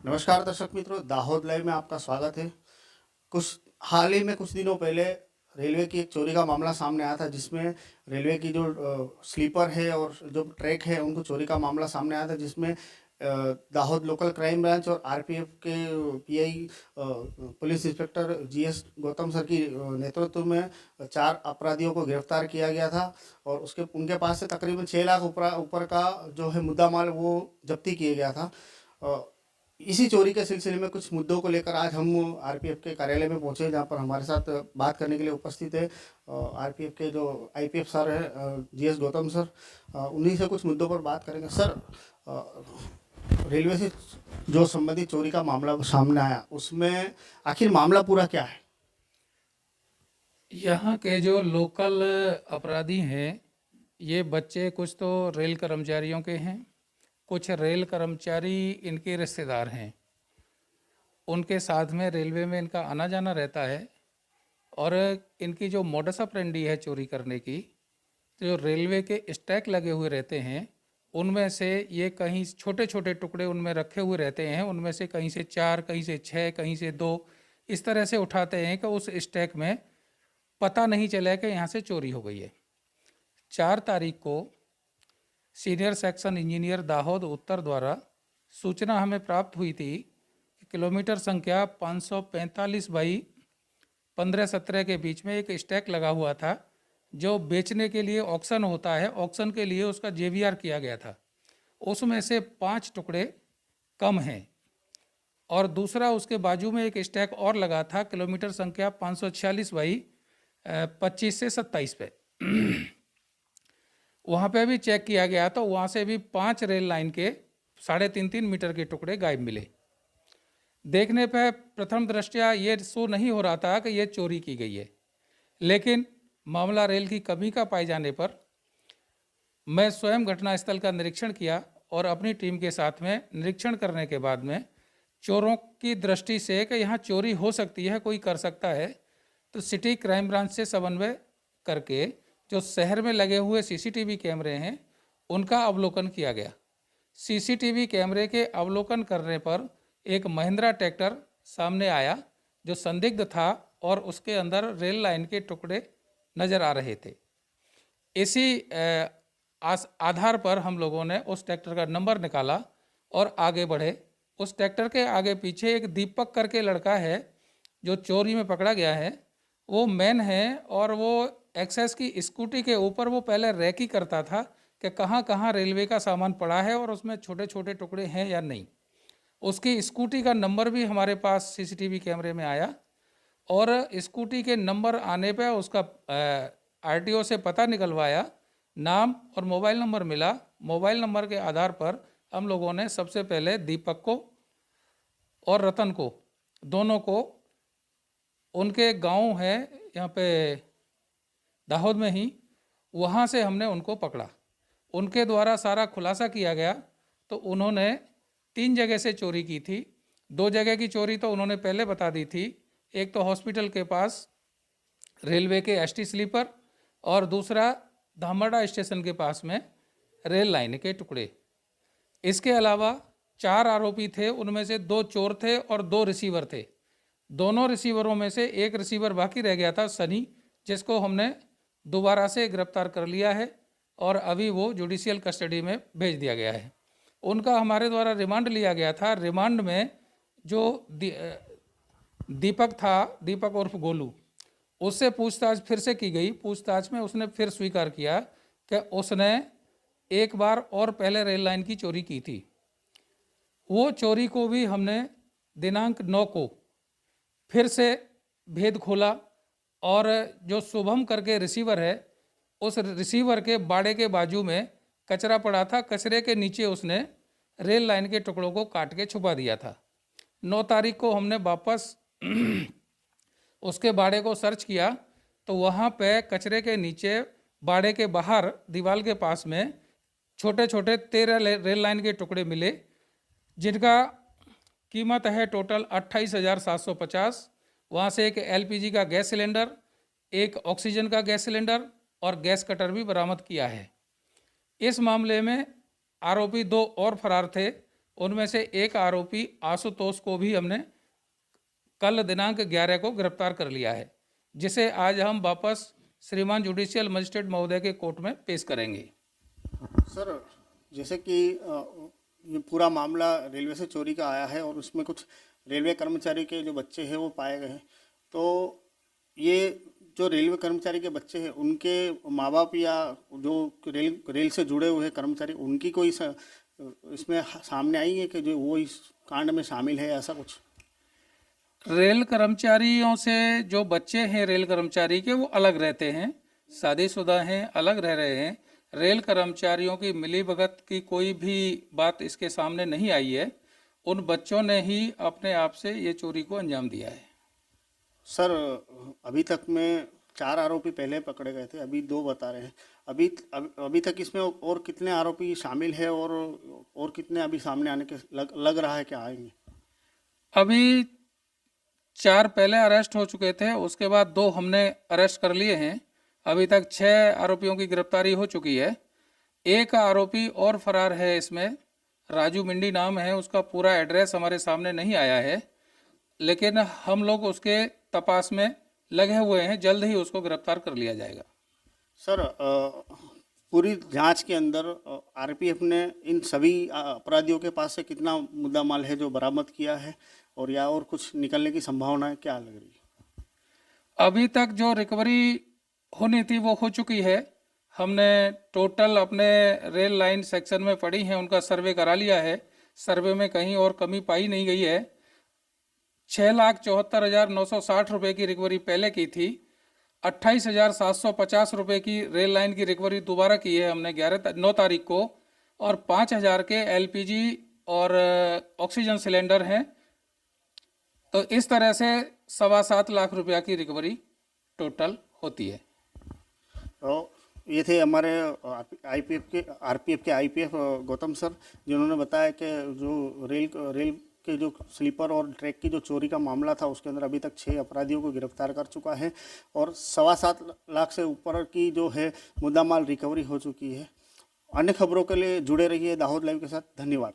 नमस्कार दर्शक मित्रों, दाहोद लाइव में आपका स्वागत है। हाल ही में कुछ दिनों पहले रेलवे की एक चोरी का मामला सामने आया था, जिसमें रेलवे की जो स्लीपर है और जो ट्रैक है उनको चोरी का मामला सामने आया था, जिसमें दाहोद लोकल क्राइम ब्रांच और आरपीएफ के pi police inspector GS Gautam sir की नेतृत्व में 4 अपराधियों को गिरफ्तार किया गया था और उनके पास से तकरीबन 6 लाख ऊपर का जो है मुद्दा माल वो जब्ती किया गया था। इसी चोरी के सिलसिले में कुछ मुद्दों को लेकर आज हम आरपीएफ के कार्यालय में पहुंचे, जहां पर हमारे साथ बात करने के लिए उपस्थित है आरपीएफ के जो आईपीएफ सर है जीएस गौतम सर। उन्हीं से कुछ मुद्दों पर बात करेंगे। सर, रेलवे से जो संबंधित चोरी का मामला सामने आया, उसमें आखिर मामला पूरा क्या है? यहाँ के जो लोकल अपराधी हैं, ये बच्चे कुछ तो रेल कर्मचारियों के हैं, कुछ रेल कर्मचारी इनके रिश्तेदार हैं। उनके साथ में रेलवे में इनका आना जाना रहता है और इनकी जो मोडस ऑपरेंडी है चोरी करने की, तो जो रेलवे के स्टैक लगे हुए रहते हैं उनमें से ये कहीं छोटे छोटे टुकड़े उनमें रखे हुए रहते हैं। उनमें से कहीं से 4, कहीं से 6, कहीं से 2 इस तरह से उठाते हैं कि उस स्टैक में पता नहीं चला कि यहाँ से चोरी हो गई है। 4 तारीख को सीनियर सेक्शन इंजीनियर दाहोद उत्तर द्वारा सूचना हमें प्राप्त हुई थी कि किलोमीटर संख्या 545 बाई 15-17 के बीच में एक स्टैक लगा हुआ था, जो बेचने के लिए ऑक्शन होता है, ऑक्शन के लिए उसका जेवीआर किया गया था। उसमें से 5 टुकड़े कम हैं और दूसरा उसके बाजू में एक स्टैक और लगा था किलोमीटर संख्या 546 बाई 25 से 27 पे। वहाँ पे भी चेक किया गया तो वहाँ से भी 5 रेल लाइन के 3.5 मीटर के टुकड़े गायब मिले। देखने पे प्रथम दृष्टया ये शो नहीं हो रहा था कि ये चोरी की गई है, लेकिन मामला रेल की कमी का पाए जाने पर मैं स्वयं घटनास्थल का निरीक्षण किया और अपनी टीम के साथ में निरीक्षण करने के बाद में चोरों की दृष्टि से कि यहाँ चोरी हो सकती है, कोई कर सकता है, तो सिटी क्राइम ब्रांच से समन्वय करके जो शहर में लगे हुए सीसीटीवी कैमरे हैं उनका अवलोकन किया गया। सीसीटीवी कैमरे के अवलोकन करने पर एक महिंद्रा ट्रैक्टर सामने आया जो संदिग्ध था और उसके अंदर रेल लाइन के टुकड़े नज़र आ रहे थे। इसी आधार पर हम लोगों ने उस ट्रैक्टर का नंबर निकाला और आगे बढ़े। उस ट्रैक्टर के आगे पीछे एक दीपक करके लड़का है जो चोरी में पकड़ा गया है, वो मैन है और वो एक्सेस की स्कूटी के ऊपर वो पहले रैकी करता था कि कहाँ कहाँ रेलवे का सामान पड़ा है और उसमें छोटे छोटे टुकड़े हैं या नहीं। उसकी स्कूटी का नंबर भी हमारे पास सीसीटीवी कैमरे में आया और स्कूटी के नंबर आने पर उसका आरटीओ से पता निकलवाया, नाम और मोबाइल नंबर मिला। मोबाइल नंबर के आधार पर हम लोगों ने सबसे पहले दीपक को और रतन को, दोनों को, उनके गांव है यहाँ पे दाहोद में ही, वहाँ से हमने उनको पकड़ा। उनके द्वारा सारा खुलासा किया गया तो उन्होंने 3 जगह से चोरी की थी। 2 जगह की चोरी तो उन्होंने पहले बता दी थी, एक तो हॉस्पिटल के पास रेलवे के एसटी स्लीपर और दूसरा धामड़ा स्टेशन के पास में रेल लाइन के टुकड़े। इसके अलावा 4 आरोपी थे, उनमें से 2 चोर थे और 2 रिसीवर थे। दोनों रिसीवरों में से एक रिसीवर बाकी रह गया था, सनी, जिसको हमने दोबारा से गिरफ्तार कर लिया है और अभी वो जुडिशियल कस्टडी में भेज दिया गया है। उनका हमारे द्वारा रिमांड लिया गया था। रिमांड में जो दीपक था, दीपक उर्फ गोलू, उससे पूछताछ फिर से की गई। पूछताछ में उसने फिर स्वीकार किया कि उसने एक बार और पहले रेल लाइन की चोरी की थी। वो चोरी को भी हमने दिनांक 9 को फिर से भेद खोला और जो शुभम करके रिसीवर है, उस रिसीवर के बाड़े के बाजू में कचरा पड़ा था, कचरे के नीचे उसने रेल लाइन के टुकड़ों को काट के छुपा दिया था। 9 तारीख को हमने वापस उसके बाड़े को सर्च किया तो वहाँ पे कचरे के नीचे बाड़े के बाहर दीवार के पास में छोटे छोटे 13 रेल लाइन के टुकड़े मिले, जिनका कीमत है टोटल 28,750। वहाँ से एक एलपीजी का गैस सिलेंडर, एक ऑक्सीजन का गैस सिलेंडर और गैस कटर भी बरामद किया है। इस मामले में आरोपी 2 और फरार थे, उनमें से एक आरोपी आशुतोष को भी हमने कल दिनांक 11 को गिरफ्तार कर लिया है, जिसे आज हम वापस श्रीमान जुडिशियल मजिस्ट्रेट महोदय के कोर्ट में पेश करेंगे। सर, जैसे कि ये पूरा मामला रेलवे से चोरी का आया है और उसमें कुछ रेलवे कर्मचारी के जो बच्चे हैं वो पाए गए हैं, तो ये जो रेलवे कर्मचारी के बच्चे हैं उनके माँ बाप या जो रेल से जुड़े हुए कर्मचारी, उनकी कोई इसमें सामने आई है कि जो वो इस कांड में शामिल है, ऐसा कुछ? रेल कर्मचारियों से जो बच्चे हैं रेल कर्मचारी के, वो अलग रहते हैं, शादीशुदा हैं, अलग रह रहे हैं। रेल कर्मचारियों की मिलीभगत की कोई भी बात इसके सामने नहीं आई है। उन बच्चों ने ही अपने आप से ये चोरी को अंजाम दिया है। सर, अभी तक में 4 आरोपी पहले पकड़े गए थे, अभी 2 बता रहे हैं। अभी तक इसमें और कितने आरोपी शामिल है और कितने अभी सामने आने के लग रहा है कि आएंगे? अभी 4 पहले अरेस्ट हो चुके थे, उसके बाद 2 हमने अरेस्ट कर लिए हैं। अभी तक 6 आरोपियों की गिरफ्तारी हो चुकी है। एक आरोपी और फरार है, इसमें राजू मिंडी नाम है, उसका पूरा एड्रेस हमारे सामने नहीं आया है, लेकिन हम लोग उसके तपास में लगे हुए हैं, जल्द ही उसको गिरफ्तार कर लिया जाएगा। सर, पूरी जांच के अंदर आरपीएफ ने इन सभी अपराधियों के पास से कितना मुद्दा माल है जो बरामद किया है, और कुछ निकलने की संभावना है, क्या लग रही है? अभी तक जो रिकवरी होनी थी वो हो चुकी है। हमने टोटल अपने रेल लाइन सेक्शन में पड़ी हैं उनका सर्वे करा लिया है। सर्वे में कहीं और कमी पाई नहीं गई है। 6,74,960 रुपये की रिकवरी पहले की थी। 28,750 रुपये की रेल लाइन की रिकवरी दोबारा की है हमने 9 तारीख को, और 5,000 के एलपीजी और ऑक्सीजन सिलेंडर हैं। तो इस तरह से 7.25 लाख रुपया की रिकवरी टोटल होती है। तो ये थे हमारे आरपीएफ के आईपीएफ गौतम सर, जिन्होंने बताया कि जो रेल के जो स्लीपर और ट्रैक की जो चोरी का मामला था उसके अंदर अभी तक 6 अपराधियों को गिरफ्तार कर चुका है और 7.25 लाख से ऊपर की जो है मुद्दा माल रिकवरी हो चुकी है। अन्य खबरों के लिए जुड़े रहिए दाहोद लाइव के साथ। धन्यवाद।